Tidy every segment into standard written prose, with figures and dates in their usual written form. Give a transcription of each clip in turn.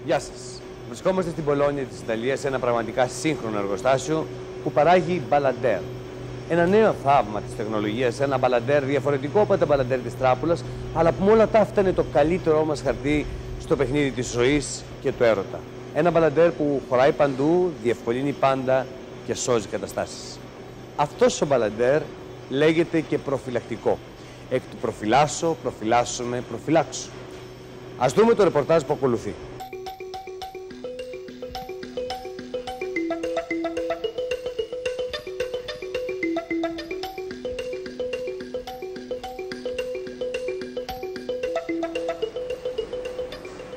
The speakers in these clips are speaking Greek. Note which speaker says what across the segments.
Speaker 1: Γεια σας. Βρισκόμαστε στην Πολόνια της Ιταλίας σε ένα πραγματικά σύγχρονο εργοστάσιο που παράγει μπαλαντέρ. Ένα νέο θαύμα της τεχνολογίας, ένα μπαλαντέρ διαφορετικό από τα μπαλαντέρ της τράπουλας, αλλά που με όλα αυτά φταίνε το καλύτερό μας χαρτί στο παιχνίδι της ζωής και του έρωτα. Ένα μπαλαντέρ που χωράει παντού, διευκολύνει πάντα και σώζει καταστάσεις. Αυτός ο μπαλαντέρ λέγεται και προφυλακτικό. Εκ του προφυλάσσω, προφυλάσσομαι, προφυλάξω. Ας δούμε το ρεπορτάζ που ακολουθεί.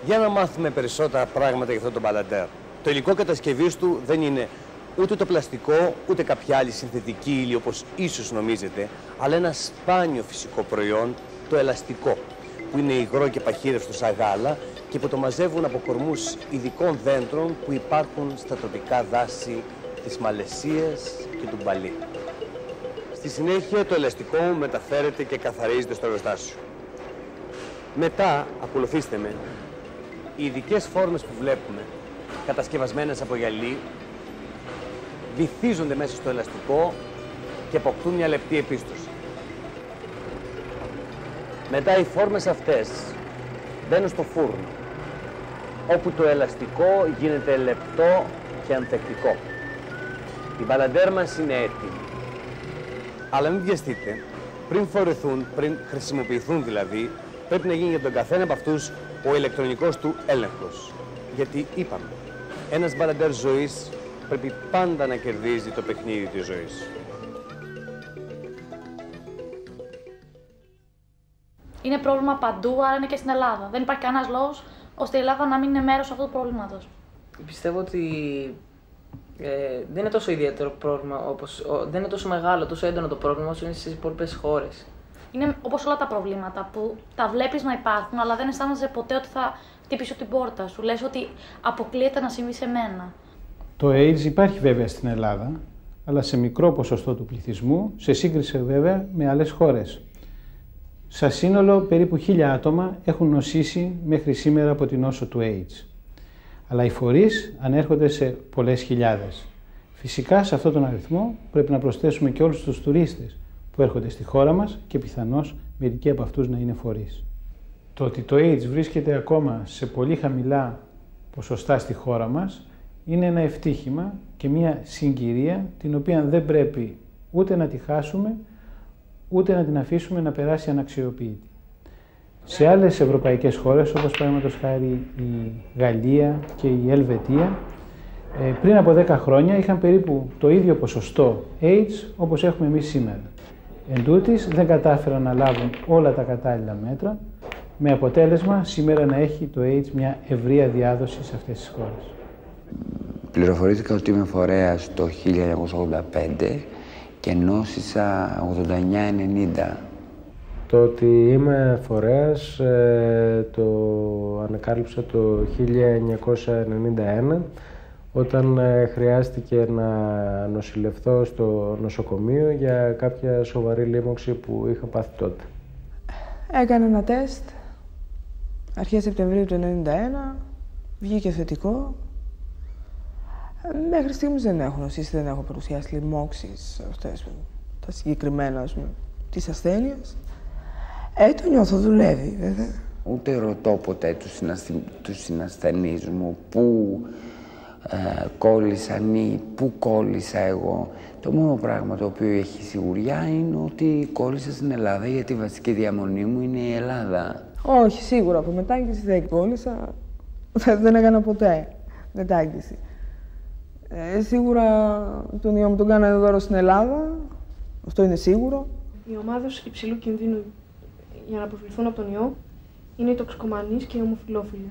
Speaker 1: Για να μάθουμε περισσότερα πράγματα για αυτό το μπαλαντέρ. Το υλικό κατασκευής του δεν είναι ούτε το πλαστικό, ούτε κάποια άλλη συνθετική ύλη όπως ίσως νομίζετε, αλλά ένα σπάνιο φυσικό προϊόν, το ελαστικό, που είναι υγρό και παχύρευτο σαν γάλα και που το μαζεύουν από κορμούς ειδικών δέντρων που υπάρχουν στα τοπικά δάση της Μαλαισίας και του Μπαλί. Στη συνέχεια το ελαστικό μεταφέρεται και καθαρίζεται στο εργοστάσιο. Μετά, ακολουθήστε με, οι ειδικές φόρμες που βλέπουμε, κατασκευασμένες από γυαλί, βυθίζονται μέσα στο ελαστικό και αποκτούν μια λεπτή επίστρωση. Μετά οι φόρμες αυτές μπαίνουν στο φούρνο, όπου το ελαστικό γίνεται λεπτό και ανθεκτικό. Οι μπαλαντέρ μας είναι έτοιμοι. Αλλά μην βιαστείτε, πριν φορεθούν, πριν χρησιμοποιηθούν δηλαδή, πρέπει να γίνει για τον καθένα από αυτούς ο ηλεκτρονικός του έλεγχος. Γιατί είπαμε, ένας μπαλαντέρ ζωής πρέπει πάντα να κερδίζει το παιχνίδι της ζωής.
Speaker 2: Είναι πρόβλημα παντού, άρα είναι και στην Ελλάδα. Δεν υπάρχει κανένας λόγος ώστε η Ελλάδα να μην είναι μέρος αυτού του προβλήματος.
Speaker 3: Πιστεύω ότι δεν είναι τόσο ιδιαίτερο πρόβλημα, δεν είναι τόσο μεγάλο, τόσο έντονο το πρόβλημα όσο είναι στις υπόλοιπες χώρες. Είναι
Speaker 2: όπως όλα τα προβλήματα που τα βλέπεις να υπάρχουν, αλλά δεν αισθάνεσαι ποτέ ότι θα χτυπήσει την πόρτα σου. Λες ότι αποκλείεται να συμβεί σε μένα.
Speaker 4: Το AIDS υπάρχει βέβαια στην Ελλάδα, αλλά σε μικρό ποσοστό του πληθυσμού, σε σύγκριση βέβαια με άλλες χώρες. Σαν σύνολο, περίπου 1.000 άτομα έχουν νοσήσει μέχρι σήμερα από την νόσο του AIDS. Αλλά οι φορείς ανέρχονται σε πολλές χιλιάδες. Φυσικά, σε αυτόν τον αριθμό πρέπει να προσθέσουμε και όλους τους τουρίστες που έρχονται στη χώρα μας και πιθανώς μερικοί από αυτούς να είναι φορείς. Το ότι το AIDS βρίσκεται ακόμα σε πολύ χαμηλά ποσοστά στη χώρα μας είναι ένα ευτύχημα και μια συγκυρία την οποία δεν πρέπει ούτε να τη χάσουμε, ούτε να την αφήσουμε να περάσει αναξιοποιητή. Σε άλλες ευρωπαϊκές χώρες, όπως παραδείγματος χάρη η Γαλλία και η Ελβετία, πριν από 10 χρόνια είχαν περίπου το ίδιο ποσοστό AIDS όπως έχουμε εμείς σήμερα. Εν τούτοις, δεν κατάφεραν να λάβουν όλα τα κατάλληλα μέτρα, με αποτέλεσμα σήμερα να έχει το AIDS μια ευρεία διάδοση σε αυτές τις χώρες.
Speaker 5: Πληροφορήθηκα ότι είμαι φορέας το 1985 και νόσησα 89-90.
Speaker 6: Το ότι είμαι φορέας το ανακάλυψα το 1991 όταν χρειάστηκε να νοσηλευθώ στο νοσοκομείο για κάποια σοβαρή λίμωξη που είχα πάθει τότε.
Speaker 7: Έκανα ένα τεστ αρχές Σεπτεμβρίου του 1991, βγήκε θετικό. Μέχρι στιγμής δεν έχω νοσήσει, δεν έχω παρουσιάσει λοιμώξεις αυτές, τα συγκεκριμένα της ασθένειας. Το νιώθω, δουλεύει βέβαια.
Speaker 5: Ούτε ρωτώ ποτέ τους συνασθενείς μου πού κόλλησαν ή πού κόλλησα εγώ. Το μόνο πράγμα το οποίο έχει σιγουριά είναι ότι κόλλησα στην Ελλάδα, γιατί η βασική διαμονή μου είναι η Ελλάδα.
Speaker 7: Όχι, σίγουρα από μετάγγιση δεν κόλλησα. Δεν έκανα ποτέ μετάγγιση. Σίγουρα τον ιό μου τον κάνανε δώρο στην Ελλάδα. Αυτό είναι σίγουρο.
Speaker 8: Οι ομάδες υψηλού κινδύνου για να αποφυληθούν από τον ιό είναι οι τοξικομανείς και οι ομοφυλόφιλοι.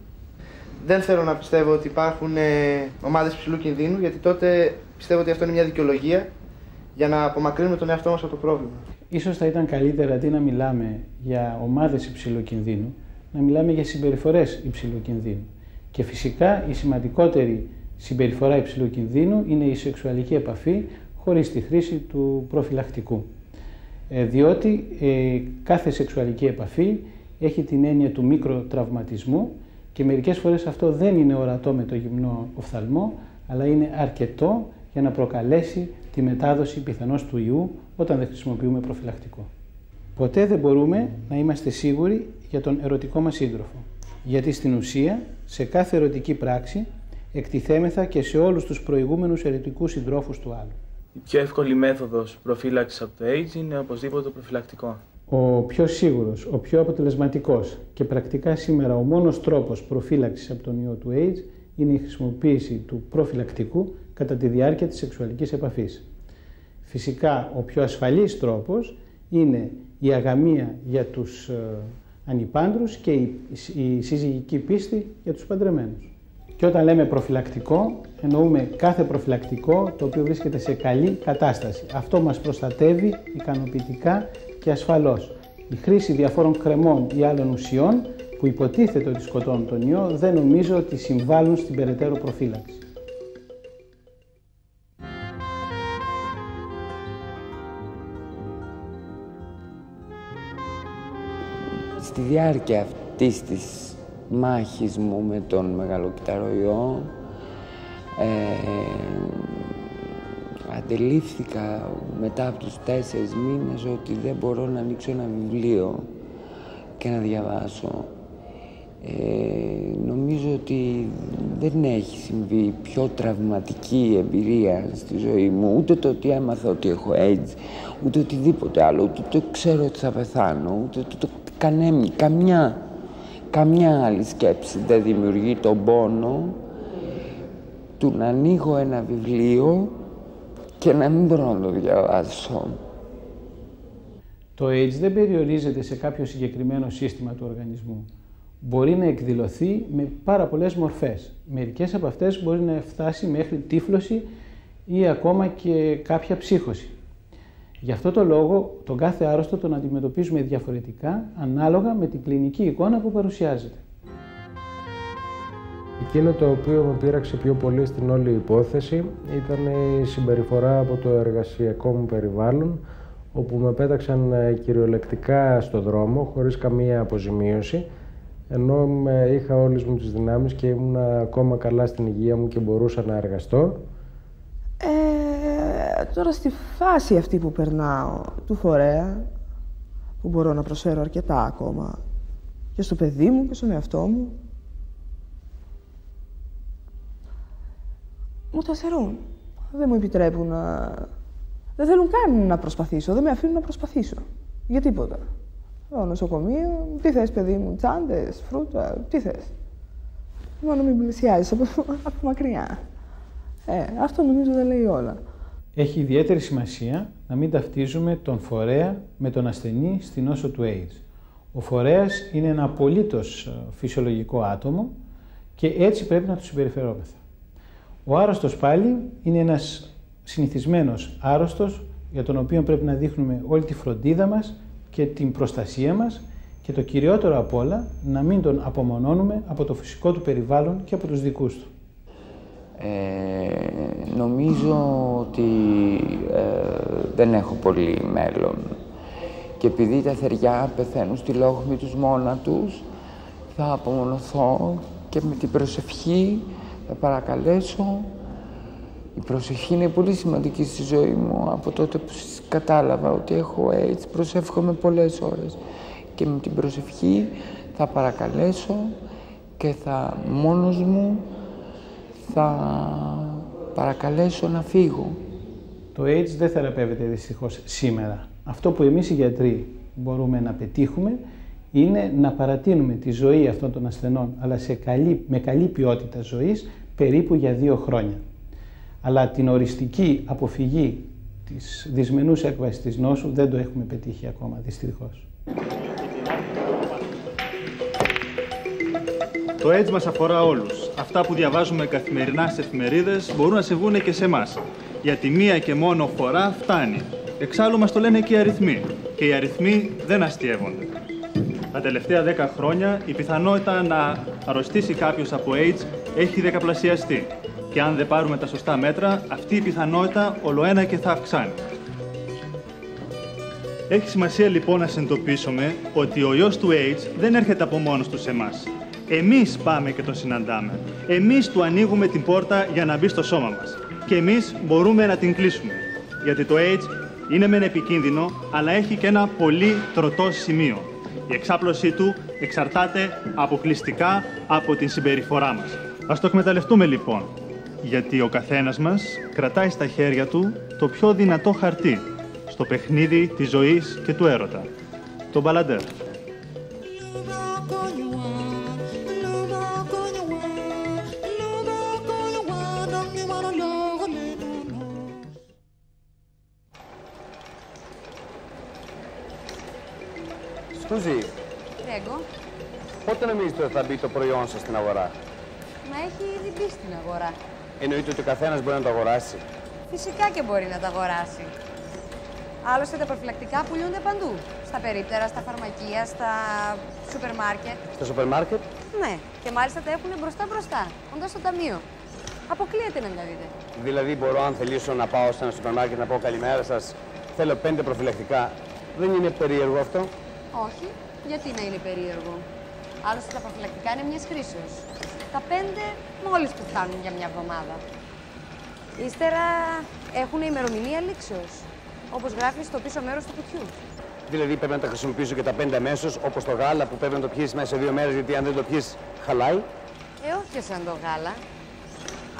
Speaker 9: Δεν θέλω να πιστεύω ότι υπάρχουν ομάδες υψηλού κινδύνου, γιατί τότε πιστεύω ότι αυτό είναι μια δικαιολογία για να απομακρύνουμε τον εαυτό μας από το πρόβλημα.
Speaker 4: Ίσως θα ήταν καλύτερα αντί να μιλάμε για ομάδες υψηλού κινδύνου, να μιλάμε για συμπεριφορές υψηλού κινδύνου. Και φυσικά η σημαντικότερη συμπεριφορά υψηλού κινδύνου είναι η σεξουαλική επαφή χωρίς τη χρήση του προφυλακτικού. Διότι κάθε σεξουαλική επαφή έχει την έννοια του μικροτραυματισμού και μερικές φορές αυτό δεν είναι ορατό με το γυμνό οφθαλμό, αλλά είναι αρκετό για να προκαλέσει τη μετάδοση πιθανώς του ιού όταν δεν χρησιμοποιούμε προφυλακτικό. Ποτέ δεν μπορούμε να είμαστε σίγουροι για τον ερωτικό μας σύντροφο, γιατί στην ουσία σε κάθε ερωτική πράξη εκτιθέμεθα και σε όλους τους προηγούμενους ερωτικούς συντρόφους του άλλου.
Speaker 10: Η πιο εύκολη μέθοδος προφύλαξης από το AIDS είναι οπωσδήποτε το προφυλακτικό.
Speaker 4: Ο πιο σίγουρος, ο πιο αποτελεσματικός και πρακτικά σήμερα ο μόνος τρόπος προφύλαξης από τον ιό του AIDS είναι η χρησιμοποίηση του προφυλακτικού κατά τη διάρκεια της σεξουαλικής επαφής. Φυσικά, ο πιο ασφαλής τρόπος είναι η αγαμία για τους ανιπάντρους και η συζυγική πίστη για τους παντρεμένους. Και όταν λέμε προφυλακτικό, εννοούμε κάθε προφυλακτικό το οποίο βρίσκεται σε καλή κατάσταση. Αυτό μας προστατεύει ικανοποιητικά και ασφαλώς. Η χρήση διαφόρων κρεμών ή άλλων ουσιών που υποτίθεται ότι σκοτώνουν τον ιό δεν νομίζω ότι συμβάλλουν στην περαιτέρω προφύλαξη.
Speaker 5: Στη διάρκεια αυτής της μάχης μου με τον μεγαλοκυταροϊό αντιλήφθηκα μετά από τους 4 μήνες ότι δεν μπορώ να ανοίξω ένα βιβλίο και να διαβάσω. Νομίζω ότι δεν έχει συμβεί πιο τραυματική εμπειρία στη ζωή μου, ούτε το ότι έμαθα ότι έχω AIDS, ούτε οτιδήποτε άλλο, ούτε το ξέρω ότι θα πεθάνω, ούτε το καμιά άλλη σκέψη δεν δημιουργεί τον πόνο του να ανοίγω ένα βιβλίο και να μην μπορώ να το διαβάσω.
Speaker 4: Το AIDS δεν περιορίζεται σε κάποιο συγκεκριμένο σύστημα του οργανισμού. Μπορεί να εκδηλωθεί με πάρα πολλές μορφές. Μερικές από αυτές μπορεί να φτάσει μέχρι τύφλωση ή ακόμα και κάποια ψύχωση. Γι' αυτό το λόγο τον κάθε άρρωστο τον αντιμετωπίζουμε διαφορετικά ανάλογα με την κλινική εικόνα που παρουσιάζεται.
Speaker 6: Εκείνο το οποίο με πείραξε πιο πολύ στην όλη υπόθεση ήταν η συμπεριφορά από το εργασιακό μου περιβάλλον, όπου με πέταξαν κυριολεκτικά στο δρόμο χωρίς καμία αποζημίωση, ενώ είχα όλες μου τις δυνάμεις και ήμουν ακόμα καλά στην υγεία μου και μπορούσα να εργαστώ.
Speaker 7: Τώρα στη φάση αυτή που περνάω του φορέα, που μπορώ να προσφέρω αρκετά ακόμα και στο παιδί μου και στον εαυτό μου, μου το αφαιρούν. Δεν μου επιτρέπουν να... Δεν θέλουν καν να προσπαθήσω, δεν με αφήνουν να προσπαθήσω. Για τίποτα. Στο νοσοκομείο, τι θες παιδί μου, τσάντες, φρούτα, τι θες. Μόνο μην πλησιάζεις από μακριά. Αυτό νομίζω δεν λέει όλα.
Speaker 4: Έχει ιδιαίτερη σημασία να μην ταυτίζουμε τον φορέα με τον ασθενή στη νόσο του AIDS. Ο φορέας είναι ένα απολύτως φυσιολογικό άτομο και έτσι πρέπει να του συμπεριφερόμεθα. Ο άρρωστος πάλι είναι ένας συνηθισμένος άρρωστος για τον οποίο πρέπει να δείχνουμε όλη τη φροντίδα μας και την προστασία μας και το κυριότερο απ' όλα να μην τον απομονώνουμε από το φυσικό του περιβάλλον και από τους δικούς του.
Speaker 5: Νομίζω ότι δεν έχω πολύ μέλλον και επειδή τα θεριά πεθαίνουν στη λόγμη τους μόνα τους, θα απομονωθώ και με την προσευχή θα παρακαλέσω. Η προσευχή είναι πολύ σημαντική στη ζωή μου. Από τότε που κατάλαβα ότι έχω AIDS, προσεύχομαι πολλές ώρες και με την προσευχή θα παρακαλέσω και θα μόνος μου θα παρακαλέσω να φύγω.
Speaker 4: Το AIDS δεν θεραπεύεται δυστυχώς σήμερα. Αυτό που εμείς οι γιατροί μπορούμε να πετύχουμε είναι να παρατείνουμε τη ζωή αυτών των ασθενών, αλλά με καλή ποιότητα ζωής, περίπου για 2 χρόνια. Αλλά την οριστική αποφυγή της δυσμενούς έκβασης της νόσου δεν το έχουμε πετύχει ακόμα, δυστυχώς.
Speaker 11: Το AIDS μας αφορά όλους. Αυτά που διαβάζουμε καθημερινά στις εφημερίδες μπορούν να συμβούν και σε εμάς. Γιατί μία και μόνο φορά φτάνει. Εξάλλου μας το λένε και οι αριθμοί. Και οι αριθμοί δεν αστειεύονται. Τα τελευταία 10 χρόνια η πιθανότητα να αρρωστήσει κάποιος από AIDS έχει δεκαπλασιαστεί. Και αν δεν πάρουμε τα σωστά μέτρα, αυτή η πιθανότητα ολοένα και θα αυξάνει. Έχει σημασία λοιπόν να συνειδητοποιήσουμε ότι ο ιός του AIDS δεν έρχεται από μόνος του σε εμάς. Εμείς πάμε και τον συναντάμε. Εμείς του ανοίγουμε την πόρτα για να μπει στο σώμα μας. Και εμείς μπορούμε να την κλείσουμε. Γιατί το AIDS είναι μεν επικίνδυνο, αλλά έχει και ένα πολύ τροτό σημείο. Η εξάπλωσή του εξαρτάται αποκλειστικά από την συμπεριφορά μας. Ας το εκμεταλλευτούμε λοιπόν, γιατί ο καθένας μας κρατάει στα χέρια του το πιο δυνατό χαρτί στο παιχνίδι της ζωής και του έρωτα, το μπαλαντέρ.
Speaker 1: Σούζη,
Speaker 12: Ρέγκο,
Speaker 1: πότε νομίζετε ότι θα μπει το προϊόν σας στην αγορά?
Speaker 12: μα έχει ήδη μπει στην αγορά.
Speaker 1: Εννοείται ότι ο καθένας μπορεί να το αγοράσει?
Speaker 12: Φυσικά και μπορεί να τα αγοράσει. Άλλωστε τα προφυλακτικά πουλούνται παντού. Στα περίπτερα, στα φαρμακεία, στα σούπερ μάρκετ.
Speaker 1: Στο σούπερ μάρκετ?
Speaker 12: Ναι, και μάλιστα τα έχουν μπροστά, κοντά στο ταμείο. Αποκλείεται να τα δείτε.
Speaker 1: Δηλαδή μπορώ, αν θελήσω, να πάω σε ένα σούπερ μάρκετ να πω καλημέρα σας, θέλω 5 προφυλακτικά. Δεν είναι περίεργο αυτό?
Speaker 12: Όχι, γιατί να είναι περίεργο. Άλλωστε τα προφυλακτικά είναι μιας χρήσεως. Τα 5 μόλις που φτάνουν για μια εβδομάδα. Ύστερα έχουν ημερομηνία λήξεως, όπως γράφει στο πίσω μέρος του κουτιού.
Speaker 1: Δηλαδή πρέπει να τα χρησιμοποιήσω και τα 5 αμέσως, όπως το γάλα που πρέπει να το πιείς μέσα σε 2 μέρες, γιατί αν δεν το πιείς χαλάει?
Speaker 12: Όχι σαν το γάλα,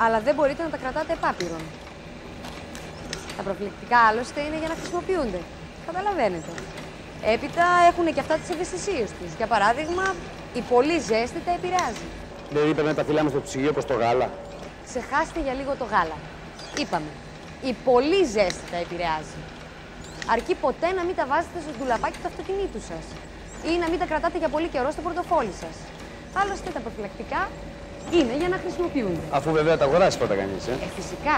Speaker 12: αλλά δεν μπορείτε να τα κρατάτε επάπειρον. Τα προφυλακτικά άλλωστε είναι για να χρησιμοποιούνται. Καταλαβαίνετε. Έπειτα έχουν και αυτά τις ευαισθησίες τους. Για παράδειγμα, η πολύ ζέστη τα επηρεάζει.
Speaker 1: Δηλαδή πρέπει να τα φυλάμε στο ψυγείο όπως το γάλα?
Speaker 12: Ξεχάστε για λίγο το γάλα. Είπαμε, η πολύ ζέστη τα επηρεάζει. Αρκεί ποτέ να μην τα βάζετε στο ντουλαπάκι του αυτοκινήτου σας ή να μην τα κρατάτε για πολύ καιρό στο πορτοφόλι σας. Άλλωστε τα προφυλακτικά είναι για να χρησιμοποιούνται.
Speaker 1: Αφού βέβαια τα αγοράσει πρώτα κανείς,
Speaker 12: Φυσικά.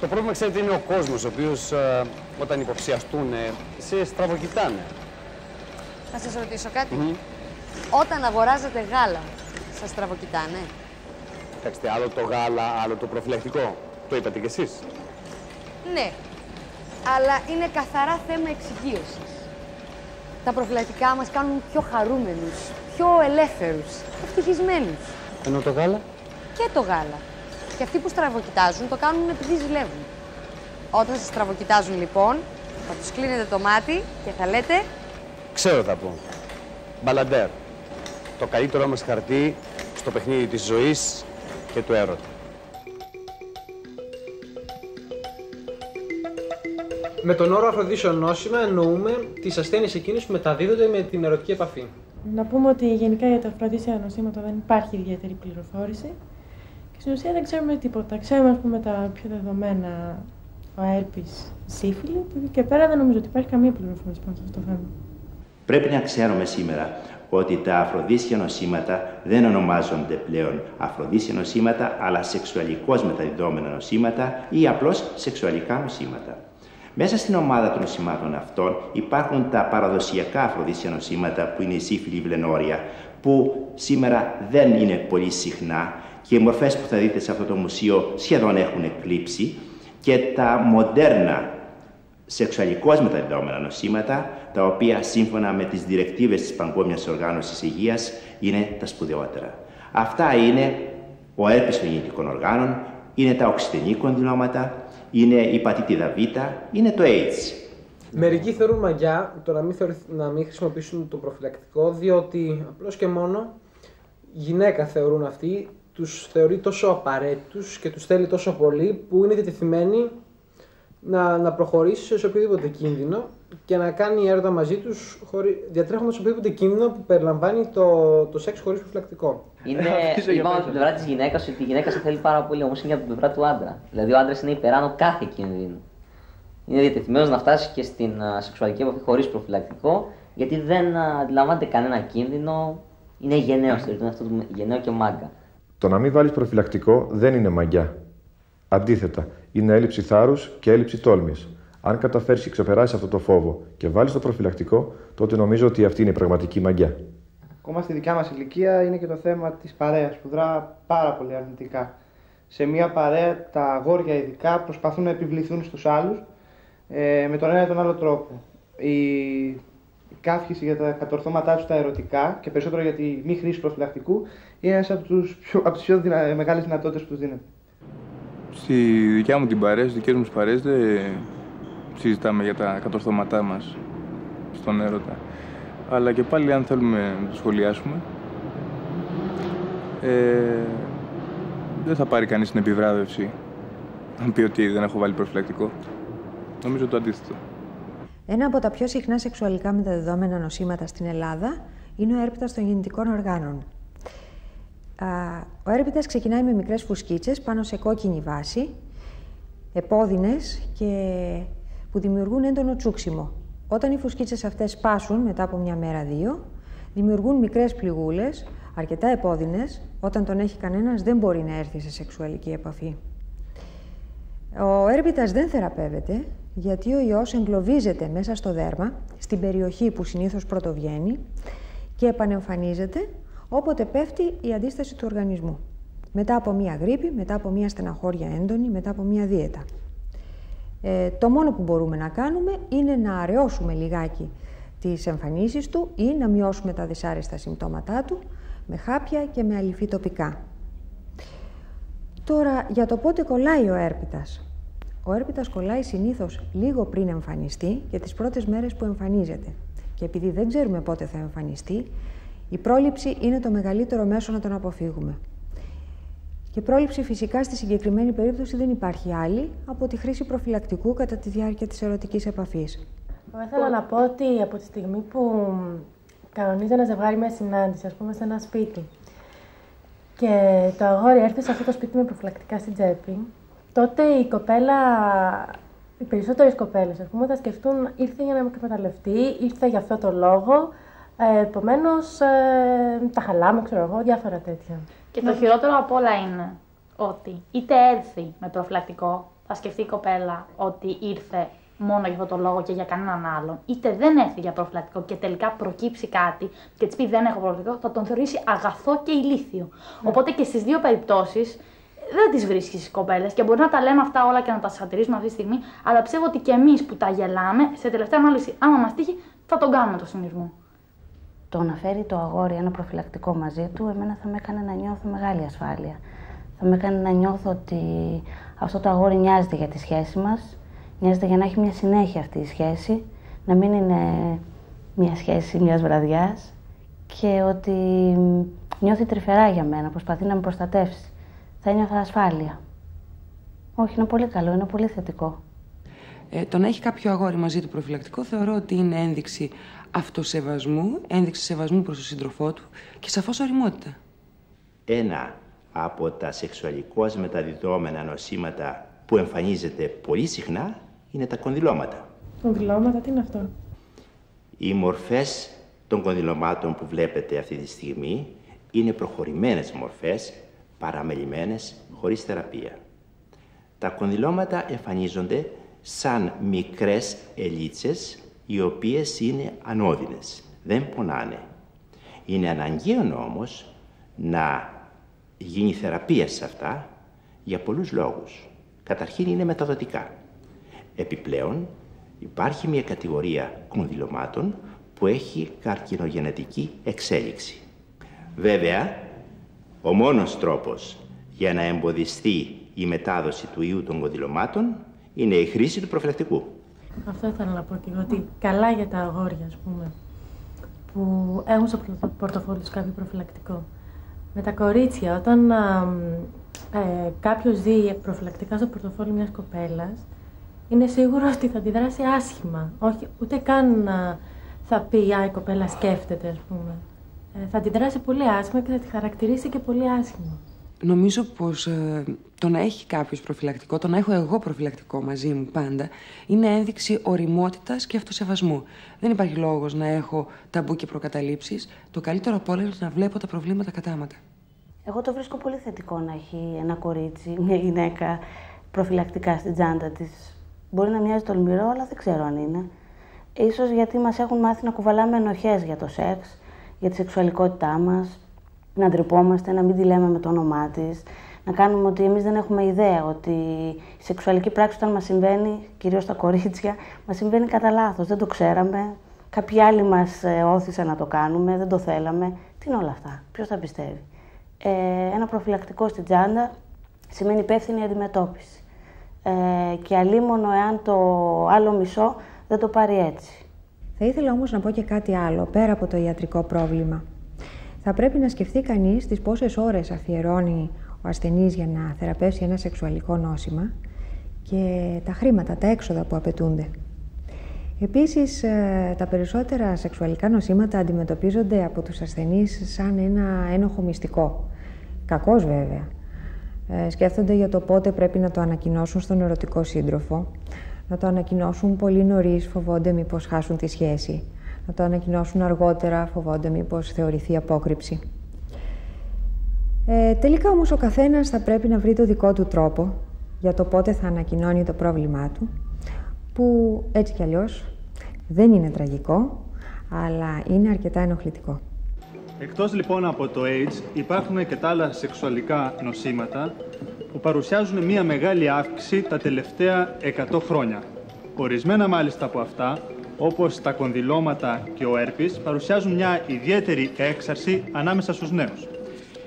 Speaker 1: Το πρόβλημα, ξέρετε, είναι ο κόσμος, ο οποίος όταν υποψιαστούν σε στραβοκοιτάνε.
Speaker 12: Να σας ρωτήσω κάτι. Όταν αγοράζετε γάλα, σας στραβοκοιτάνε?
Speaker 1: Κοιτάξτε, άλλο το γάλα, άλλο το προφυλακτικό. Το είπατε κι εσείς.
Speaker 12: Ναι, αλλά είναι καθαρά θέμα εξοικείωσης. Τα προφυλακτικά μας κάνουν πιο χαρούμενους, πιο ελεύθερους, ευτυχισμένους.
Speaker 1: Ενώ το γάλα?
Speaker 12: Και το γάλα. Και αυτοί που στραβοκοιτάζουν το κάνουν επειδή ζηλεύουν. Όταν σας στραβοκοιτάζουν λοιπόν, θα τους κλείνετε το μάτι και θα λέτε...
Speaker 1: Ξέρω θα πω. Μπαλαντέρ. Το καλύτερό μας χαρτί στο παιχνίδι της ζωής και του έρωτα.
Speaker 13: Με τον όρο αφροδίσιο νόσημα εννοούμε τις ασθένειες εκείνες που μεταδίδονται με την ερωτική επαφή.
Speaker 14: Να πούμε ότι γενικά για τα αφροδίσια νοσήματα δεν υπάρχει ιδιαίτερη πληροφόρηση και στην ουσία δεν ξέρουμε τίποτα. Ξέρουμε, ας πούμε, τα πιο δεδομένα, ο herpes, σύφυλλη, και πέρα δεν νομίζω ότι υπάρχει καμία πληροφόρηση πάνω σε αυτό το θέμα.
Speaker 15: Πρέπει να ξέρουμε σήμερα ότι τα αφροδίσια νοσήματα δεν ονομάζονται πλέον αφροδίσια νοσήματα, αλλά σεξουαλικώς μεταδιδόμενα νοσήματα ή απλώς σεξουαλικά νοσήματα. Μέσα στην ομάδα των νοσημάτων αυτών υπάρχουν τα παραδοσιακά αφροδίσια νοσήματα που είναι η σύφυλλη βλενόρια, που σήμερα δεν είναι πολύ συχνά και οι μορφές που θα δείτε σε αυτό το μουσείο σχεδόν έχουν εκλείψει, και τα μοντέρνα σεξουαλικώς μεταδιδόμενα νοσήματα, τα οποία σύμφωνα με τις διρεκτίβες της Παγκόσμιας Οργάνωσης Υγείας είναι τα σπουδαιότερα. Αυτά είναι ο herpes των γεννητικών οργάνων, είναι τα οξυστενή κονδυλώματα, είναι η πατήτιδα Β, είναι το AIDS.
Speaker 13: Μερικοί θεωρούν μαγιά το να μην χρησιμοποιήσουν το προφυλακτικό, διότι απλώς και μόνο γυναίκα θεωρούν αυτοί, τους θεωρεί τόσο απαραίτητους και τους θέλει τόσο πολύ που είναι διατεθειμένοι να προχωρήσει σε οποιοδήποτε κίνδυνο και να κάνει έρωτα μαζί τους διατρέχοντας οποιοδήποτε κίνδυνο που περιλαμβάνει το σεξ χωρίς προφυλακτικό.
Speaker 16: Είναι λοιπόν από την πλευρά της γυναίκας ότι η γυναίκα σε θέλει πάρα πολύ, όμως είναι από την πλευρά του άντρα. Δηλαδή ο άντρας είναι υπεράνω κάθε κίνδυνο. Είναι διατεθειμένος να φτάσει και στην σεξουαλική επαφή χωρίς προφυλακτικό, γιατί δεν αντιλαμβάνεται κανένα κίνδυνο, είναι γενναίος, θεωρείται αυτό το γενναίο και μάγκα.
Speaker 17: Το να μην βάλεις προφυλακτικό δεν είναι μαγιά. Αντίθετα, είναι έλλειψη θάρρους και έλλειψη τόλμης. Αν καταφέρεις και ξεπεράσεις αυτό το φόβο και βάλεις το προφυλακτικό, τότε νομίζω ότι αυτή είναι η πραγματική μαγιά.
Speaker 9: Ακόμα στη δικιά μας ηλικία είναι και το θέμα της παρέας που δρά πάρα πολύ αρνητικά. Σε μια παρέα τα αγόρια ειδικά προσπαθούν να επιβληθούν στους άλλους με τον ένα ή τον άλλο τρόπο. η καύχηση για τα κατορθώματά τους τα ερωτικά και περισσότερο για τη μη χρήση προφυλακτικού είναι ένας από τις πιο μεγάλες δυνατότητες που τους δίνεται.
Speaker 10: Στη δικιά μου την παρέα, στις δικές μου τις παρέες δεν συζητάμε για τα κατορθώματά μας στον έρωτα. Αλλά και πάλι αν θέλουμε να το σχολιάσουμε, δεν θα πάρει κανείς την επιβράβευση αν πει ότι δεν έχω βάλει προφυλακτικό. Νομίζω το αντίθετο.
Speaker 18: Ένα από τα πιο συχνά σεξουαλικά μεταδεδομένα νοσήματα στην Ελλάδα είναι ο έρπιτας των γεννητικών οργάνων. Ο έρπιτας ξεκινάει με μικρές φουσκίτσες πάνω σε κόκκινη βάση, επώδυνες και που δημιουργούν έντονο τσούξιμο. Όταν οι φουσκίτσες αυτές σπάσουν μετά από μια μέρα-δύο, δημιουργούν μικρές πληγούλες, αρκετά επώδυνες. Όταν τον έχει κανένας δεν μπορεί να έρθει σε σεξουαλική επαφή. Ο έρπιτας δεν θεραπεύεται γιατί ο ιός εγκλωβίζεται μέσα στο δέρμα, στην περιοχή που συνήθως πρωτοβγαίνει και επανεμφανίζεται όποτε πέφτει η αντίσταση του οργανισμού. Μετά από μία γρίπη, μετά από μία στεναχώρια έντονη, μετά από μία δίαιτα. Το μόνο που μπορούμε να κάνουμε είναι να αραιώσουμε λιγάκι τις εμφανίσεις του ή να μειώσουμε τα δυσάρεστα συμπτώματά του με χάπια και με αληφή τοπικά. Τώρα, για το πότε κολλάει ο έρπιτας. Ο έρπιτας κολλάει συνήθως λίγο πριν εμφανιστεί και τις πρώτες μέρες που εμφανίζεται. Και επειδή δεν ξέρουμε πότε θα εμφανιστεί, η πρόληψη είναι το μεγαλύτερο μέσο να τον αποφύγουμε. Και πρόληψη φυσικά στη συγκεκριμένη περίπτωση δεν υπάρχει άλλη από τη χρήση προφυλακτικού κατά τη διάρκεια της ερωτικής επαφής.
Speaker 14: Εγώ ήθελα να πω ότι από τη στιγμή που κανονίζει ένα ζευγάρι μια συνάντηση, ας πούμε σε ένα σπίτι, και το αγόρι έρθει σε αυτό το σπίτι με προφυλακτικά στην τσέπη, τότε η κοπέλα, οι περισσότερες κοπέλες, ας πούμε, θα σκεφτούν ήρθε για να με εκμεταλλευτεί, ήρθε για αυτό το λόγο, επομένως τα χαλάμε, ξέρω εγώ, διάφορα τέτοια.
Speaker 2: Και το χειρότερο απ' όλα είναι ότι είτε έρθει με προφυλακτικό, θα σκεφτεί η κοπέλα ότι ήρθε μόνο για αυτό το λόγο και για κανέναν άλλον, είτε δεν έρθει για προφυλακτικό και τελικά προκύψει κάτι και της πει δεν έχω προφυλακτικό, θα τον θεωρήσει αγαθό και ηλίθιο. Οπότε και στις δύο περιπτώσεις δεν τις βρίσκεις στις κοπέλες και μπορεί να τα λέμε αυτά όλα και να τα σατυρίζουμε αυτή τη στιγμή, αλλά πιστεύω ότι και εμείς που τα γελάμε, σε τελευταία ανάλυση, άμα μας τύχει, θα τον κάνουμε το συνειρμό.
Speaker 19: Το να φέρει το αγόρι ένα προφυλακτικό μαζί του, εμένα θα με έκανε να νιώθω μεγάλη ασφάλεια. Θα με έκανε να νιώθω ότι αυτό το αγόρι νοιάζεται για τη σχέση μας, νοιάζεται για να έχει μια συνέχεια αυτή η σχέση, να μην είναι μια σχέση μιας βραδιάς και ότι νιώθει τρυφερά για μένα, προσπαθεί να με προστατεύσει. Θα ένιωθα ασφάλεια. Όχι, είναι πολύ καλό, είναι πολύ θετικό.
Speaker 20: Το να έχει κάποιο αγόρι μαζί του προφυλακτικό θεωρώ ότι είναι ένδειξη αυτοσεβασμού, ένδειξη σεβασμού προς τον σύντροφό του και σαφώς ωριμότητα.
Speaker 15: Ένα από τα σεξουαλικώς μεταδιδόμενα νοσήματα που εμφανίζεται πολύ συχνά είναι τα κονδυλώματα.
Speaker 14: Κονδυλώματα, τι είναι αυτό?
Speaker 15: Οι μορφές των κονδυλωμάτων που βλέπετε αυτή τη στιγμή είναι προχωρημένες μορφές, παραμελημένες, χωρίς θεραπεία. Τα κονδυλώματα εμφανίζονται σαν μικρές ελίτσες, οι οποίες είναι ανώδυνες, δεν πονάνε. Είναι αναγκαίο όμως να γίνει θεραπεία σε αυτά για πολλούς λόγους. Καταρχήν είναι μεταδοτικά. Επιπλέον υπάρχει μια κατηγορία κονδυλωμάτων που έχει καρκινογενετική εξέλιξη. Βέβαια, ο μόνος τρόπος για να εμποδιστεί η μετάδοση του ιού των κονδυλωμάτων είναι η χρήση του προφυλακτικού.
Speaker 14: Αυτό ήθελα να πω και εγώ, ότι καλά για τα αγόρια, ας πούμε, που έχουν στο πορτοφόλι τους κάποιο προφυλακτικό. Με τα κορίτσια, όταν κάποιος δει προφυλακτικά στο πορτοφόλι μιας κοπέλας, είναι σίγουρο ότι θα αντιδράσει άσχημα. Όχι, ούτε καν θα πει η κοπέλα σκέφτεται, ας πούμε. Θα αντιδράσει πολύ άσχημα και θα τη χαρακτηρίσει και πολύ άσχημα.
Speaker 20: Νομίζω πως το να έχει κάποιος προφυλακτικό, το να έχω εγώ προφυλακτικό μαζί μου πάντα, είναι ένδειξη ωριμότητας και αυτοσεβασμού. Δεν υπάρχει λόγος να έχω ταμπού και προκαταλήψεις. Το καλύτερο από όλα είναι να βλέπω τα προβλήματα κατάματα.
Speaker 19: Εγώ το βρίσκω πολύ θετικό να έχει ένα κορίτσι, μια γυναίκα προφυλακτικά στην τσάντα της. Μπορεί να μοιάζει τολμηρό, αλλά δεν ξέρω αν είναι. Ίσως γιατί μας έχουν μάθει να κουβαλάμε ενοχές για το σεξ, για τη σεξουαλικότητά μας, να ντρεπόμαστε, να μην τη λέμε με το όνομά της, να κάνουμε ότι εμείς δεν έχουμε ιδέα ότι η σεξουαλική πράξη όταν μας συμβαίνει, κυρίως στα κορίτσια, μας συμβαίνει κατά λάθος. Δεν το ξέραμε, Κάποιοι άλλοι μας όθησαν να το κάνουμε, δεν το θέλαμε. Τι είναι όλα αυτά, ποιος τα πιστεύει. Ένα προφυλακτικό στην τσάντα σημαίνει υπεύθυνη αντιμετώπιση. Και αλίμονο εάν το άλλο μισό δεν το πάρει έτσι.
Speaker 18: Θα ήθελα όμως να πω και κάτι άλλο, πέρα από το ιατρικό πρόβλημα. Θα πρέπει να σκεφτεί κανείς τις πόσες ώρες αφιερώνει ο ασθενής για να θεραπεύσει ένα σεξουαλικό νόσημα και τα χρήματα, τα έξοδα που απαιτούνται. Επίσης, τα περισσότερα σεξουαλικά νοσήματα αντιμετωπίζονται από τους ασθενείς σαν ένα ένοχο μυστικό. Κακώς βέβαια. Σκέφτονται για το πότε πρέπει να το ανακοινώσουν στον ερωτικό σύντροφο, να το ανακοινώσουν πολύ νωρίς, φοβόνται μήπως χάσουν τη σχέση, να το ανακοινώσουν αργότερα, φοβόνται μήπως θεωρηθεί απόκρυψη. Τελικά όμως ο καθένας θα πρέπει να βρει το δικό του τρόπο για το πότε θα ανακοινώνει το πρόβλημά του, που έτσι κι αλλιώς δεν είναι τραγικό, αλλά είναι αρκετά ενοχλητικό.
Speaker 11: Εκτός λοιπόν από το AIDS, υπάρχουν και τα άλλα σεξουαλικά νοσήματα που παρουσιάζουν μία μεγάλη αύξηση τα τελευταία 100 χρόνια. Ορισμένα μάλιστα από αυτά, όπως τα κονδυλώματα και ο έρπης, παρουσιάζουν μια ιδιαίτερη έξαρση ανάμεσα στους νέους.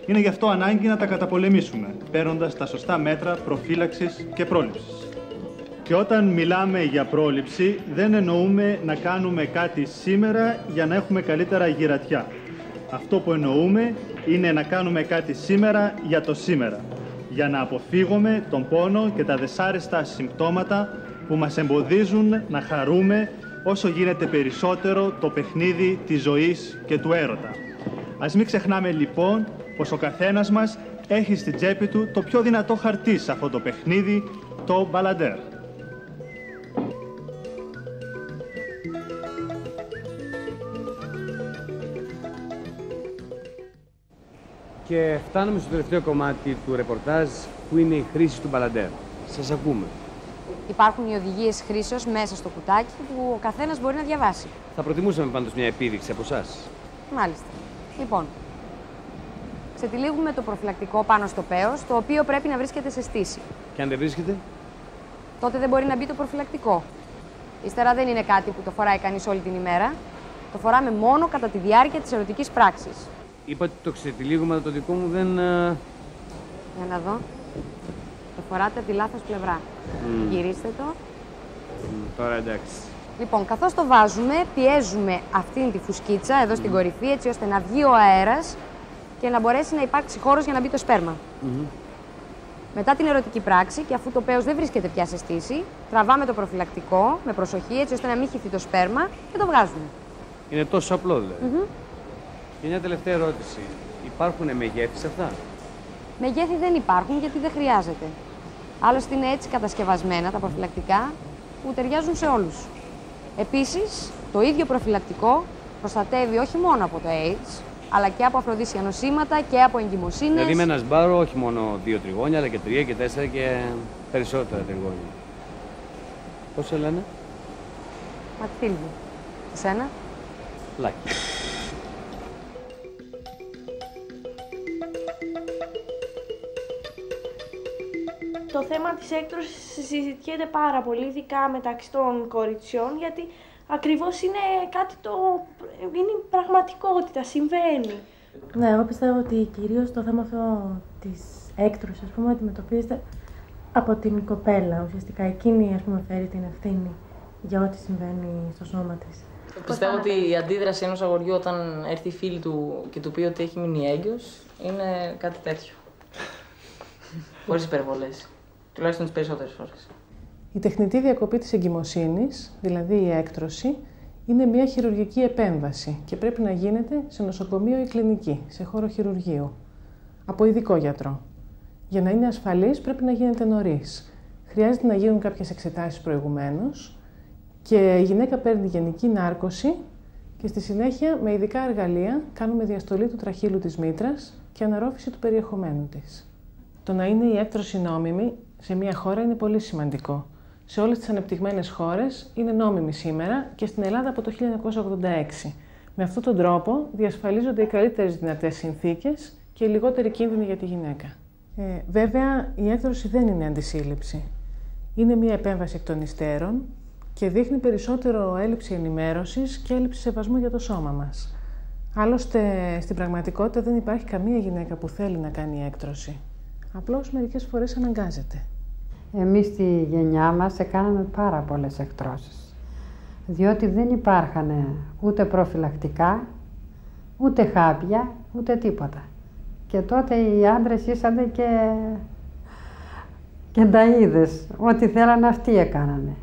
Speaker 11: Είναι γι' αυτό ανάγκη να τα καταπολεμήσουμε, παίρνοντας τα σωστά μέτρα προφύλαξης και πρόληψης. Και όταν μιλάμε για πρόληψη, δεν εννοούμε να κάνουμε κάτι σήμερα για να έχουμε καλύτερα γυρατιά. Αυτό που εννοούμε είναι να κάνουμε κάτι σήμερα για το σήμερα, για να αποφύγουμε τον πόνο και τα δυσάρεστα συμπτώματα που μας εμποδίζουν να χαρούμε όσο γίνεται περισσότερο το παιχνίδι της ζωής και του έρωτα. Ας μην ξεχνάμε λοιπόν πως ο καθένας μας έχει στην τσέπη του το πιο δυνατό χαρτί σε αυτό το παιχνίδι, το μπαλαντέρ.
Speaker 1: Και φτάνουμε στο τελευταίο κομμάτι του ρεπορτάζ που είναι η χρήση του μπαλαντέρ. Σας ακούμε.
Speaker 12: Υπάρχουν οι οδηγίες χρήσεως μέσα στο κουτάκι που ο καθένας μπορεί να διαβάσει.
Speaker 1: Θα προτιμούσαμε πάντως μια επίδειξη από εσάς.
Speaker 12: Μάλιστα. Λοιπόν, ξετυλίγουμε το προφυλακτικό πάνω στο πέος, το οποίο πρέπει να βρίσκεται σε στήση.
Speaker 1: Και αν δεν βρίσκεται,
Speaker 12: τότε δεν μπορεί να μπει το προφυλακτικό. Ύστερα δεν είναι κάτι που το φοράει κανείς όλη την ημέρα. Το φοράμε μόνο κατά τη διάρκεια της ερωτικής πράξης.
Speaker 1: είπα ότι το ξετυλίγουμε, το δικό μου δεν...
Speaker 12: Για να δω. Το φοράτε από τη λάθος πλευρά. Γυρίστε το.
Speaker 1: Τώρα εντάξει.
Speaker 12: Λοιπόν, καθώς το βάζουμε, πιέζουμε αυτήν τη φουσκίτσα εδώ στην κορυφή, έτσι ώστε να βγει ο αέρας και να μπορέσει να υπάρξει χώρος για να μπει το σπέρμα. Μετά την ερωτική πράξη, και αφού το πέος δεν βρίσκεται πια σε στήση, τραβάμε το προφυλακτικό με προσοχή, έτσι ώστε να μην χυθεί το σπέρμα και το βγάζουμε.
Speaker 1: Είναι τόσο απλό δηλαδή. Και μια τελευταία ερώτηση. Υπάρχουν μεγέθη σε αυτά?
Speaker 12: Μεγέθη δεν υπάρχουν γιατί δεν χρειάζεται. Άλλωστε είναι έτσι κατασκευασμένα τα προφυλακτικά που ταιριάζουν σε όλους. Επίσης, το ίδιο προφυλακτικό προστατεύει όχι μόνο από το AIDS, αλλά και από αφροδίσια νοσήματα και από εγκυμοσύνες.
Speaker 1: Δηλαδή με ένα σμπάρο όχι μόνο 2 τριγώνια, αλλά και 3 και 4 και περισσότερα τριγώνια. Πώς σε λένε?
Speaker 12: Ματθίλδη. Εσένα?
Speaker 1: Λάκη.
Speaker 14: Το θέμα της έκτρωσης συζητιέται πάρα πολύ, ειδικά μεταξύ των κοριτσιών, γιατί ακριβώς είναι κάτι είναι πραγματικότητα, συμβαίνει. Ναι, εγώ πιστεύω ότι κυρίως το θέμα αυτό της έκτρωσης, αντιμετωπίζεται από την κοπέλα. Ουσιαστικά εκείνη, φέρει την ευθύνη για ό,τι συμβαίνει στο σώμα της.
Speaker 3: Πιστεύω ότι η αντίδραση ενός αγοριού όταν έρθει η φίλη του και του πει ότι έχει μείνει έγκυος είναι κάτι τέτοιο. Χωρίς υπερβολές. Τουλάχιστον τις περισσότερες φορές.
Speaker 21: Η τεχνητή διακοπή της εγκυμοσύνης, δηλαδή η έκτρωση, είναι μια χειρουργική επέμβαση και πρέπει να γίνεται σε νοσοκομείο ή κλινική, σε χώρο χειρουργείου, από ειδικό γιατρό. Για να είναι ασφαλής πρέπει να γίνεται νωρίς. Χρειάζεται να γίνουν κάποιες εξετάσεις προηγουμένως και η γυναίκα παίρνει γενική νάρκωση και στη συνέχεια με ειδικά εργαλεία κάνουμε διαστολή του τραχύλου της μήτρας και αναρρόφηση του περιεχομένου της. Το να είναι η έκτρωση νόμιμη σε μια χώρα είναι πολύ σημαντικό. Σε όλες τις ανεπτυγμένες χώρες είναι νόμιμη σήμερα και στην Ελλάδα από το 1986. Με αυτόν τον τρόπο διασφαλίζονται οι καλύτερες δυνατές συνθήκες και οι λιγότεροι κίνδυνοι για τη γυναίκα. Βέβαια, η έκτρωση δεν είναι αντισύλληψη. Είναι μια επέμβαση εκ των υστέρων, και δείχνει περισσότερο έλλειψη ενημέρωσης και έλλειψη σεβασμού για το σώμα μας. Άλλωστε, στην πραγματικότητα δεν υπάρχει καμία γυναίκα που θέλει να κάνει έκτρωση. Απλώς μερικές φορές αναγκάζεται.
Speaker 8: Εμείς στη γενιά μας έκαναμε πάρα πολλές εκτρώσεις, διότι δεν υπάρχανε ούτε προφυλακτικά, ούτε χάπια, ούτε τίποτα. Και τότε οι άντρες ήσανε και νταΐδες, ό,τι θέλανε αυτοί έκανανε.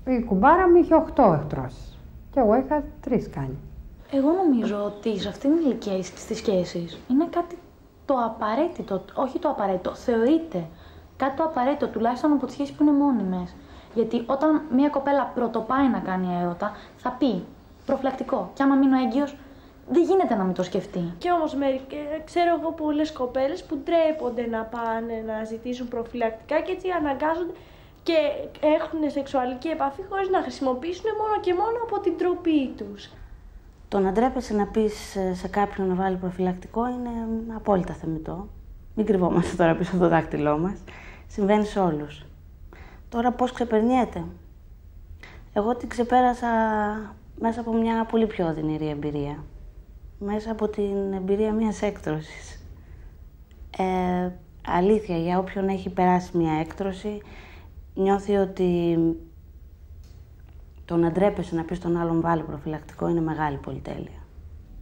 Speaker 8: Η κουμπάρα μου είχε 8 εκτρώσεις και εγώ είχα 3 κάνει.
Speaker 2: Εγώ νομίζω ότι σε αυτήν την ηλικία στις σχέσεις είναι κάτι το απαραίτητο, όχι το απαραίτητο, θεωρείται κάτι το απαραίτητο, τουλάχιστον από τις σχέσεις που είναι μόνιμες. Γιατί όταν μια κοπέλα πρωτοπάει να κάνει έρωτα, θα πει προφυλακτικό. Και άμα μείνω έγκυος, δεν γίνεται να μην το σκεφτεί.
Speaker 14: Και όμως ξέρω εγώ πολλές κοπέλες που ντρέπονται να πάνε να ζητήσουν προφυλακτικά και έτσι αναγκάζονται και έχουν σεξουαλική επαφή χωρίς να χρησιμοποιήσουν μόνο και μόνο από την ντροπή τους.
Speaker 19: Το να ντρέπεσαι να πεις σε κάποιον να βάλει προφυλακτικό είναι απόλυτα θεμιτό. Μην κρυβόμαστε τώρα πίσω από το δάκτυλό μας. Συμβαίνει σε όλους. Τώρα πώς ξεπερνιέται. Εγώ την ξεπέρασα μέσα από μια πολύ πιο οδυνηρή εμπειρία. Μέσα από την εμπειρία μιας έκτρωσης. Αλήθεια, για όποιον έχει περάσει μια έκτρωση, νιώθει ότι το να ντρέπεσαι να πεις τον άλλον βάλει προφυλακτικό είναι μεγάλη πολυτέλεια.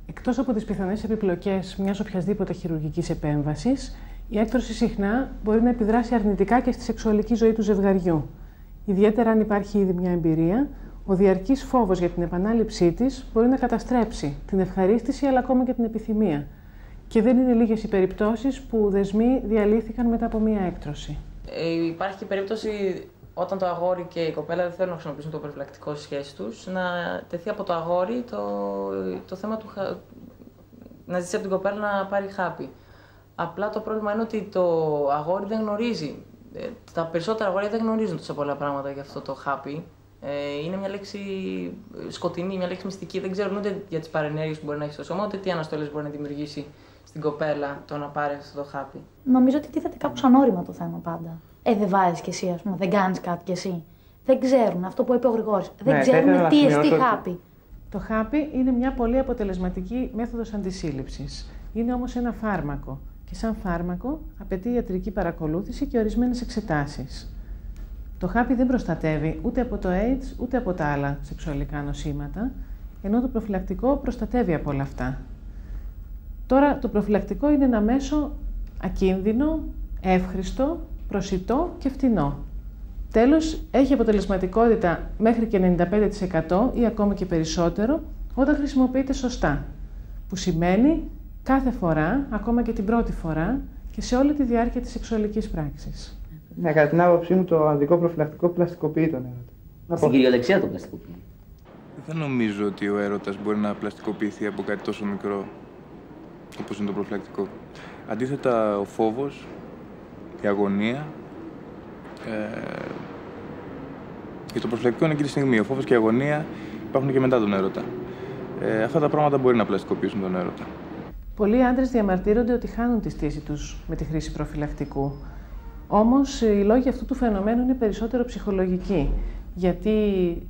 Speaker 21: Εκτός από τις πιθανές επιπλοκές μιας οποιασδήποτε χειρουργικής επέμβασης, η έκτρωση συχνά μπορεί να επιδράσει αρνητικά και στη σεξουαλική ζωή του ζευγαριού. Ιδιαίτερα αν υπάρχει ήδη μια εμπειρία, ο διαρκής φόβος για την επανάληψή της μπορεί να καταστρέψει την ευχαρίστηση αλλά ακόμα και την επιθυμία. Και δεν είναι λίγες οι περιπτώσεις που δεσμοί διαλύθηκαν μετά από μια έκτρωση.
Speaker 3: Υπάρχει και περίπτωση όταν το αγόρι και η κοπέλα δεν θέλουν να χρησιμοποιήσουν το προφυλακτικό στις σχέσεις τους, να τεθεί από το αγόρι το θέμα του να ζητήσει από την κοπέλα να πάρει χάπι. Απλά το πρόβλημα είναι ότι το αγόρι δεν γνωρίζει. Τα περισσότερα αγόρια δεν γνωρίζουν τόσα πολλά πράγματα για αυτό το χάπι. Είναι μια λέξη σκοτεινή, μια λέξη μυστική. Δεν ξέρουν ούτε για τις παρενέργειες που μπορεί να έχει στο σώμα, ούτε τι αναστολές μπορεί να δημιουργήσει στην κοπέλα το να πάρει αυτό το χάπι.
Speaker 2: Νομίζω ότι τίθεται κάπως ανώρημα το θέμα πάντα. Δεν βάζεις κι εσύ, ας πούμε, δεν κάνεις κάτι κι εσύ. Δεν ξέρουν αυτό που είπε ο Γρηγόρης. Δεν ξέρουν τι εστί χάπι.
Speaker 21: Το χάπι είναι μια πολύ αποτελεσματική μέθοδος αντισύλληψης. Είναι όμως ένα φάρμακο. Και σαν φάρμακο απαιτεί ιατρική παρακολούθηση και ορισμένες εξετάσεις. Το χάπι δεν προστατεύει ούτε από το AIDS ούτε από τα άλλα σεξουαλικά νοσήματα, ενώ το προφυλακτικό προστατεύει από όλα αυτά. Τώρα, το προφυλακτικό είναι ένα μέσο ακίνδυνο, εύχριστο, προσιτό και φτηνό. Τέλος, έχει αποτελεσματικότητα μέχρι και 95% ή ακόμα και περισσότερο όταν χρησιμοποιείται σωστά, που σημαίνει κάθε φορά, ακόμα και την πρώτη φορά και σε όλη τη διάρκεια της σεξουαλικής πράξης.
Speaker 9: Ναι, κατά την άποψή μου το ανδρικό προφυλακτικό πλαστικοποιεί τον έρωτα.
Speaker 16: Στην κυριολεξία το πλαστικοποιεί.
Speaker 10: Δεν νομίζω ότι ο έρωτας μπορεί να πλαστικοποιηθεί από κάτι τόσο μικρό όπως είναι το προφυλακτικό. Αντίθετα, ο φόβος, η αγωνία και το προφυλακτικό είναι εκείνη τη στιγμή. Ο φόβος και η αγωνία υπάρχουν και μετά τον έρωτα. Αυτά τα πράγματα μπορεί να πλαστικοποιήσουν τον έρωτα.
Speaker 21: Πολλοί άντρες διαμαρτύρονται ότι χάνουν τη στήση τους με τη χρήση προφυλακτικού. Όμως, οι λόγοι αυτού του φαινομένου είναι περισσότερο ψυχολογικοί. Γιατί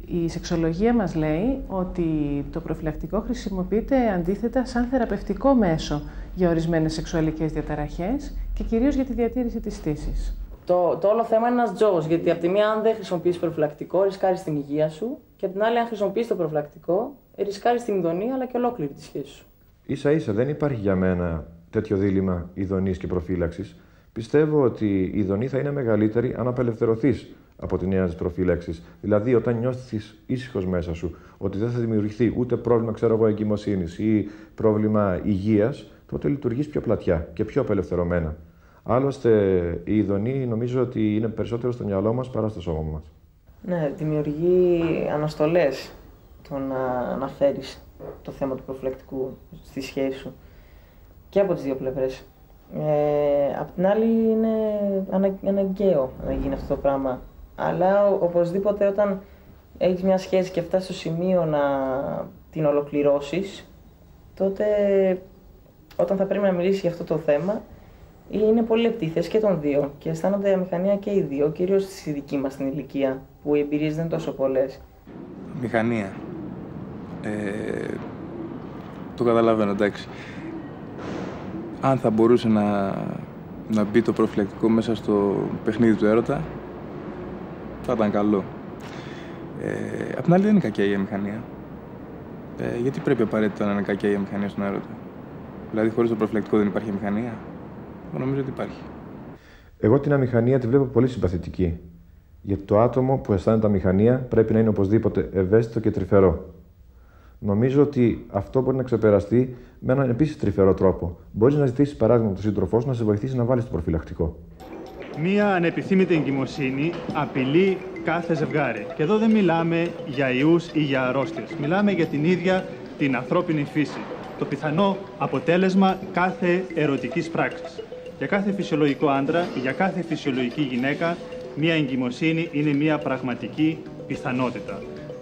Speaker 21: η σεξολογία μας λέει ότι το προφυλακτικό χρησιμοποιείται αντίθετα σαν θεραπευτικό μέσο για ορισμένες σεξουαλικές διαταραχές και κυρίως για τη διατήρηση της στήσης.
Speaker 3: Το όλο θέμα είναι ένας τζόγος, γιατί από τη μία, αν δεν χρησιμοποιείς προφυλακτικό, ρισκάρεις την υγεία σου, και από την άλλη, αν χρησιμοποιείς το προφυλακτικό, ρισκάρεις την ειδονή αλλά και ολόκληρη τη σχέση σου.
Speaker 17: Ίσα-ίσα δεν υπάρχει για μένα τέτοιο δίλημμα ειδονής και προφύλαξης. Πιστεύω ότι η ειδονή θα είναι μεγαλύτερη αν απελευθερωθείς από την έννοια της προφύλαξης. Δηλαδή, όταν νιώθεις ήσυχος μέσα σου ότι δεν θα δημιουργηθεί ούτε πρόβλημα εγκυμοσύνης ή πρόβλημα υγείας, τότε λειτουργείς πιο πλατιά και πιο απελευθερωμένα. Άλλωστε, η ειδονή νομίζω ότι είναι περισσότερο στο μυαλό μας παρά στο σώμα μας.
Speaker 3: Ναι, δημιουργεί αναστολές το να αναφέρεις το θέμα του προφυλακτικού στη σχέση σου και από τις δύο πλευρές. Απ' την άλλη είναι αναγκαίο να γίνει αυτό το πράγμα. Αλλά οπωσδήποτε όταν έχεις μια σχέση και φτάσεις στο σημείο να την ολοκληρώσεις, τότε όταν θα πρέπει να μιλήσεις για αυτό το θέμα, Είναι πολύ λεπτή η θέση και των δύο και αισθάνονται αμηχανία και οι δύο, κυρίως στη δική μας την ηλικία, που οι εμπειρίες δεν είναι τόσο πολλές.
Speaker 10: Μηχανία. Το καταλαβαίνω, εντάξει. Αν θα μπορούσε να μπει το προφυλακτικό μέσα στο παιχνίδι του έρωτα, θα ήταν καλό. Απ' την άλλη δεν είναι κακιά η αμηχανία. Γιατί πρέπει απαραίτητα να είναι κακιά η αμηχανία στον έρωτα? Δηλαδή χωρίς το προφυλακτικό δεν υπάρχει αμηχανία? Εγώ νομίζω ότι υπάρχει.
Speaker 17: Εγώ την αμηχανία τη βλέπω πολύ συμπαθητική. Γιατί το άτομο που αισθάνεται αμηχανία πρέπει να είναι οπωσδήποτε ευαίσθητο και τρυφερό. Νομίζω ότι αυτό μπορεί να ξεπεραστεί με έναν επίσης τρυφερό τρόπο. Μπορείς να ζητήσεις παράδειγμα από τον σύντροφό σου να σε βοηθήσει να βάλεις το προφυλακτικό.
Speaker 11: Μία ανεπιθύμητη εγκυμοσύνη απειλεί κάθε ζευγάρι. Και εδώ δεν μιλάμε για ιούς ή για αρρώστιες. Μιλάμε για την ίδια την ανθρώπινη φύση. Το πιθανό αποτέλεσμα κάθε ερωτικής πράξης. Για κάθε φυσιολογικό άντρα ή για κάθε φυσιολογική γυναίκα, μία εγκυμοσύνη είναι μία πραγματική πιθανότητα.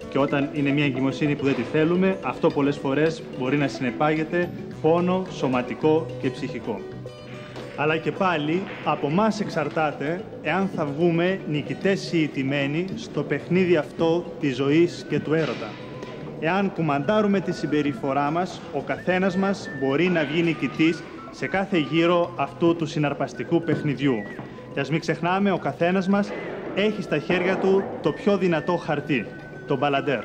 Speaker 11: Και όταν είναι μια εγκυμοσύνη που δεν τη θέλουμε, αυτό πολλές φορές μπορεί να συνεπάγεται πόνο σωματικό και ψυχικό. Αλλά και πάλι από μας εξαρτάται εάν θα βγούμε νικητές ή ηττημένοι στο παιχνίδι αυτό της ζωής και του έρωτα. Εάν κουμαντάρουμε τη συμπεριφορά μας, ο καθένας μας μπορεί να βγει νικητής σε κάθε γύρο αυτού του συναρπαστικού παιχνιδιού. Και ας μην ξεχνάμε, ο καθένας μας έχει στα χέρια του το πιο δυνατό χαρτί, το μπαλαντέρ.